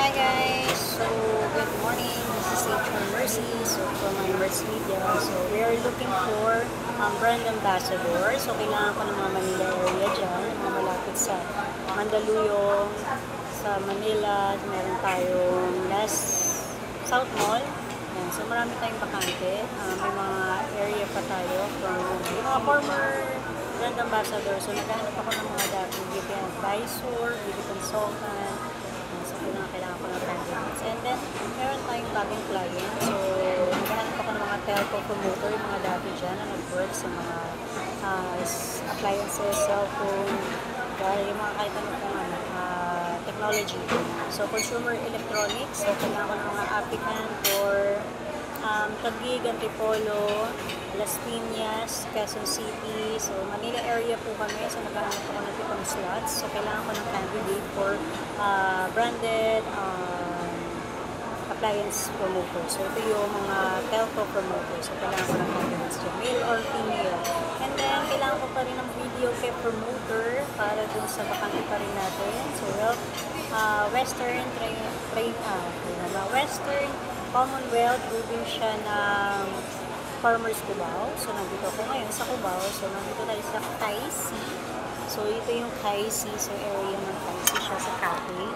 Hi guys! So, good morning. This is HR Mercy. So, from my Mercy Media. So, we are looking for brand ambassador. So, kailangan ko ng mga Manila area dyan. Mga malapit sa Mandaluyong, sa Manila. Meron tayong South Mall. Ayan. So, marami tayong bakante. May mga area pa tayo from yung mga former brand ambassador. So, naghahanap ako ng mga dating beauty advisor, beauty consultant. So, kailangan ko ng candidates. And then, meron tayong bagong client. So, naghahanap ako ng mga telco promoter, yung mga dati dyan na nag-work sa mga appliances, cellphone, yung mga kahit ano pong technology. So, consumer electronics. So, kailangan ko ng mga applicant for Taguig, Antipolo, Las Piñas, Quezon City. So, Manila area po kami. So, naghahanap ako ng pitong slots. So, kailangan ko ng candidate for branded appliance promoter. So, ito yung mga telco promoter. So, kailangan ko ng candidates dyan, male or female. And then, kailangan ko pa rin ng video kay promoter para dun sa bakante pa rin natin. So, Western Commonwealth, moving siya ng Farmers Cubao. So, nandito ako ngayon sa Cubao. So, nandito tayo sa Kaisi. So, ito yung Kaisi. So, area ng Kaisi siya sa cafe.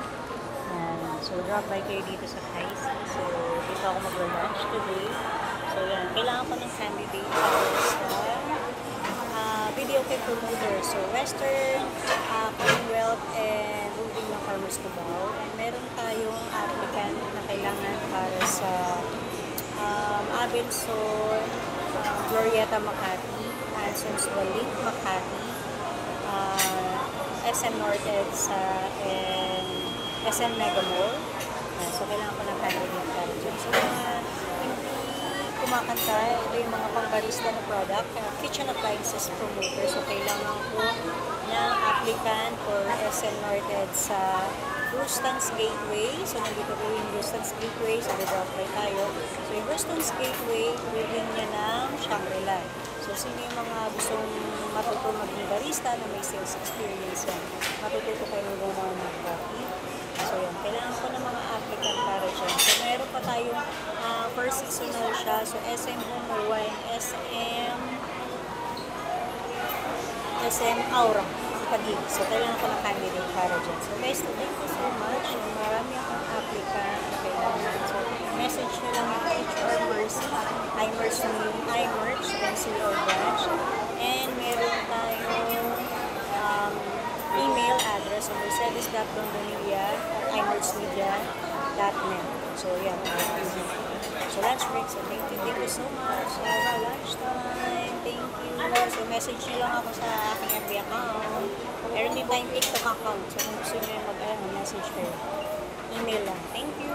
So, drop by kayo dito sa Kaisi. So, dito ako mag-lunch today. So, yan. Kailangan ko ng candidate sa video kay promoter. So, Western Commonwealth and moving ng Farmers Cubao. And meron tayong applicant na kailangan para sa Abenson, Glorieta Makati, Ansons Walik Makati, SM North EDSA, and SM Mega Mall. So, kailangan ko ng candidate para dyan. So, hindi kumakanta, ito yung mga pang-barista na product, kitchen appliances promoter. So, kailangan ko ng applicant for SM North EDSA, Brewstons Gateway. So, nandito po yung Brewstons Gateway. So, drop by tayo. So, yung Brewstons Gateway, moving niya ng Shangri-La. So, sino yung mga gustong matuto maging barista na may sales experience yan? Matututo kayo ng gumawa ng coffee. So, yan. Kailangan ko ng mga applicant para dyan. So, meron pa tayong first seasonal siya. So, SM Humuwa and SM Aura. Taguig. So, kailangan ko ng candidate para dyan. So, guys, thank you so much. Marami akong applicant na kailangan. So, message nyo lang yung HR Mercy, iMerch, NCO branch. And meron tayong email address. So, mercedes.dondonia@imerchmedia.net. So, yan. So, lunch break. So, thank you so much. Have a lunch time. Thank you. So, message nyo lang ako sa aking FB account. Meron din tayong TikTok account. So, kung gusto nyo mag-message kayo, email lang. Thank you.